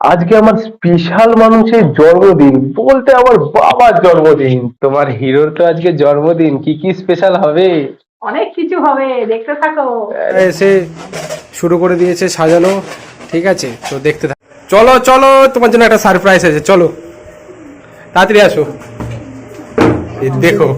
আজকে আমার স্পেশাল মানুষের জন্মদিন বলতে আমার বাবার জন্মদিন। তোমার হিরোর তো আজকে জন্মদিন, কি কি স্পেশাল হবে? অনেক কিছু হবে, দেখতে থাকো। এসে শুরু করে দিয়েছে সাজানো। ঠিক আছে, তো দেখতে থাক। চলো চলো, তোমার জন্য একটা সারপ্রাইজ আছে, চলো তাড়াতাড়ি আসো। এই দেখো।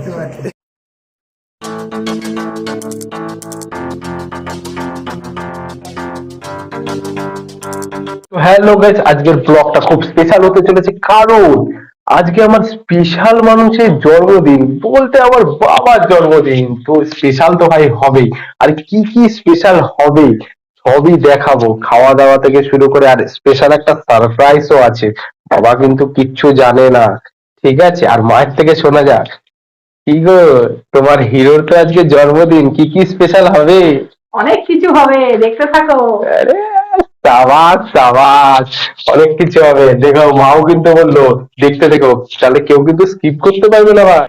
হ্যালো গাইস, আজকের ব্লগটা খুব স্পেশাল হতে চলেছে, কারণ আজকে আমার স্পেশাল মানুষের জন্মদিন বলতে আমার বাবার জন্মদিন। তো স্পেশাল তো ভাই হবেই। আর কি কি স্পেশাল হবে সবই দেখাবো, খাওয়া দাওয়া থেকে শুরু করে। আর স্পেশাল একটা সারপ্রাইজও আছে, বাবা কিন্তু কিচ্ছু জানে না। ঠিক আছে, আর মায়ের থেকে শোনা যাক। কি গো, তোমার হিরোর তো আজকে জন্মদিন, কি কি স্পেশাল হবে? অনেক কিছু হবে, দেখতে থাকো। আরে সাবাস সাবাস, অনেক কিছু হবে। দেখো, মাও কিন্তু বললো দেখতে দেখো, তাহলে কেউ কিন্তু স্কিপ করতে পারবে না ভাই।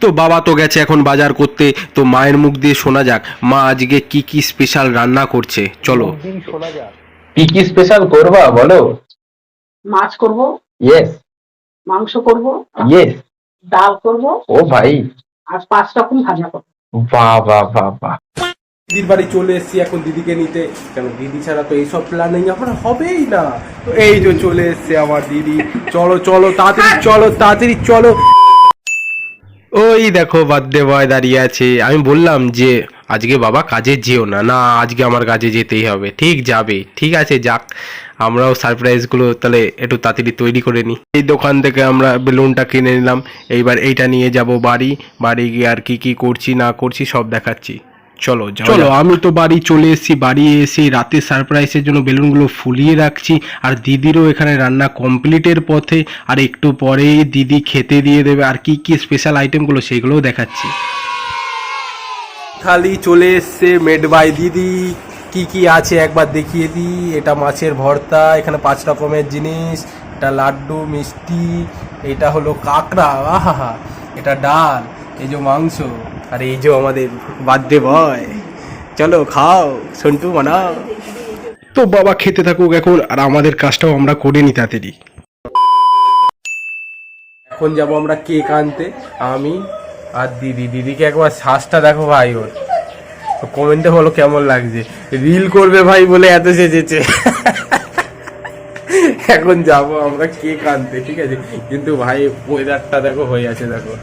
তো বাবা তো গেছে এখন বাজার করতে, তো মায়ের মুখ দিয়ে শোনা যাক মা আজকে কি কি স্পেশাল রান্না করছে, চলো। শোনা যাক, কি কি স্পেশাল করবা বলো। মাছ করব, ইয়েস। মাংস করব, ইয়েস। ডাল করব, ও ভাই, আর 5 রকম ভাজা করব। বাহ বাহ বাহ বাহ। দিদির বাড়ি চলে এসেছি এখন দিদিকে নিতে, কারণ দিদি ছাড়া তো এইসব প্ল্যানিং আমার হবেই না। তো এই যে চলে এসছে আমার দিদি। চলো চলো তাড়াতাড়ি চলো, তাড়াতাড়ি চলো। ওই দেখো বার্থডে বয় দাঁড়িয়ে আছে। আমি বললাম যে আজকে বাবা কাজে যেও না, না আজকে আমার কাজে যেতেই হবে। ঠিক যাবে, ঠিক আছে যাক। আমরাও সারপ্রাইজগুলো তাহলে একটু তাড়াতাড়ি তৈরি করে নিই। এই দোকান থেকে আমরা বেলুনটা কিনে নিলাম। এইবার এইটা নিয়ে যাব বাড়ি। বাড়ি গিয়ে আর কি কি করছি না করছি সব দেখাচ্ছি। চলো চলো, আমি তো বাড়ি চলে এসেছি। বাড়ি এসে রাতে সারপ্রাইজের জন্য বেলুনগুলো ফুলিয়ে রাখছি। আর দিদিরও এখানে রান্না কমপ্লিটের পথে। আর একটু পরেই দিদি খেতে দিয়ে দেবে। আর কি কি স্পেশাল আইটেমগুলো সেগুলোও দেখাচ্ছি। খালি চলে এসছে মেড বাই দিদি। কি কি আছে একবার দেখিয়ে দিই। এটা মাছের ভর্তা, এখানে 5 রকমের জিনিস। এটা লাড্ডু মিষ্টি, এটা হলো কাঁকড়া, আহা, এটা ডাল, এই যে মাংস, আর এই যে আমাদের বার্থডে বয়। চলো খাও সন্টু, বানাও। তো বাবা খেতে থাকুক এখন, আর আমাদের কাজটাও আমরা করে নি তাড়াতাড়ি। এখন যাব আমরা কেক আনতে, আমি আর দিদি। দিদিকে একবার শ্বাসটা দেখো ভাই, ওর কমেন্টে বলো কেমন লাগছে। রিল করবে ভাই বলে এত সেজেছে। এখন যাব আমরা কেক আনতে, ঠিক আছে। কিন্তু ভাই ওয়েদারটা দেখো হয়ে আছে, দেখো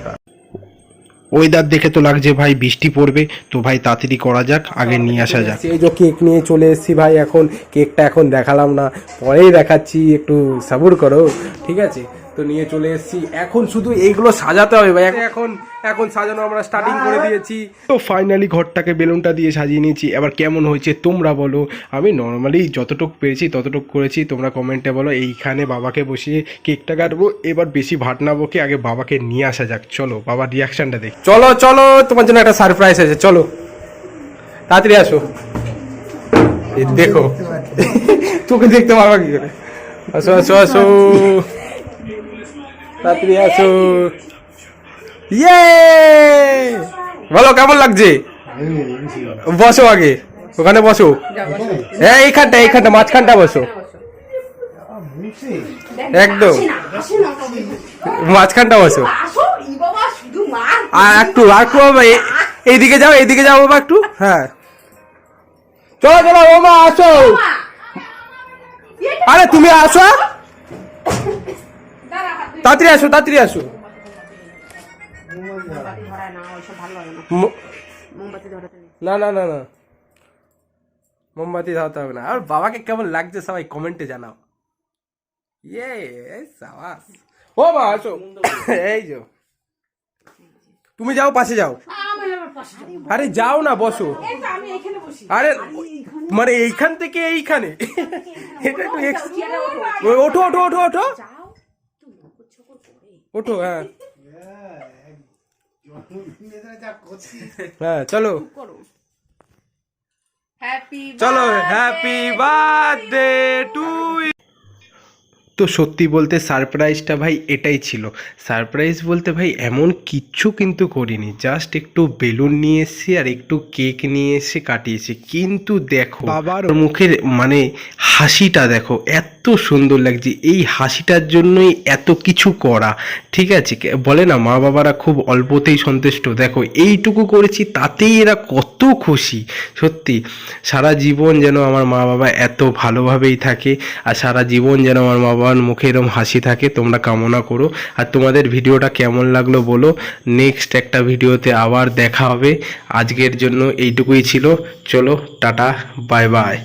ওয়েদার দেখে তো লাগছে ভাই বৃষ্টি পড়বে। তো ভাই তাড়াতাড়ি করা যাক, আগে নিয়ে আসা যাক। এই যে কেক নিয়ে চলে এসেছি ভাই। এখন কেকটা এখন দেখালাম না, পরেই দেখাচ্ছি, একটু সাবুর করো, ঠিক আছে। তো নিয়ে চলে এসেছি, এখন শুধু এইগুলো সাজাতে হবে ভাই। এখন এখন সাজানো আমরা স্টার্টিং করে দিয়েছি। তো ফাইনালি ঘরটাকে বেলুনটা দিয়ে সাজিয়ে নিয়েছি। এবার কেমন হয়েছে তোমরা বলো। আমি নর্মালি যতটুক পেরেছি ততটুক করেছি, তোমরা কমেন্টে বলো। এইখানে বাবাকে বসিয়ে কেকটা কাটবো। এবার বেশি ভাট না বকে আগে বাবাকে নিয়ে আসা যাক, চলো বাবার রিয়াকশনটা দেখ। চলো চলো, তোমার জন্য একটা সারপ্রাইজ আছে, চলো তাড়াতাড়ি আসো। এই দেখো। তোকে দেখতে পারবা কি করে। আসো আসো আসো, তাড়াতাড়ি আসো। ইয়ে, বলো কেমন লাগছে। বসো আগে, ওখানে বসো। হ্যাঁ এইখানটা, এইখানটা মাঝখানটা বসো, একদম মাঝখানটা বসো। আর একটু একটু বাবা এইদিকে যাও, এইদিকে যাও বাবা একটু। হ্যাঁ চলো চলো বাবা আসো। আরে তুমি আসো, তাড়াতাড়ি আসো, তাড়াতাড়ি আসো। না না না না, মোমবাতি ধরাতে হবে না। আর বাবাকে কেমন লাগছে সবাই কমেন্টে জানাও। ইয়ে সাবাস। ও মা আসো। এই যে তুমি যাও, পাশে যাও। আরে যাও না, বসো। আরে মানে এইখান থেকে এইখানে, এটা একটু ওঠো ওঠো ওঠো ওঠো ওঠো। হ্যাঁ হ্যাঁ চলো চলো, হ্যাপি বার্থডে টু। তো সত্যি বলতে সারপ্রাইজটা ভাই এটাই ছিল। সারপ্রাইজ বলতে ভাই এমন কিচ্ছু কিন্তু করিনি, জাস্ট একটু বেলুন নিয়ে এসেছি আর একটু কেক নিয়ে এসে কাটিয়েছি। কিন্তু দেখো বাবার মুখের মানে হাসিটা দেখো, এত সুন্দর লাগছে। এই হাসিটার জন্যই এত কিছু করা, ঠিক আছে? বলে না মা বাবারা খুব অল্পতেই সন্তুষ্ট, দেখো এইটুকু করেছি তাতেই এরা কত খুশি। সত্যি সারা জীবন যেন আমার মা বাবা এত ভালোভাবেই থাকে, আর সারা জীবন যেন আমার মা বাবার মুখে এরকম হাসি থাকে, তোমরা কামনা করো। আর তোমাদের ভিডিওটা কেমন লাগলো বলো। নেক্সট একটা ভিডিওতে আবার দেখা হবে। আজকের জন্য এইটুকুই ছিল। চলো টাটা, বাই বাই।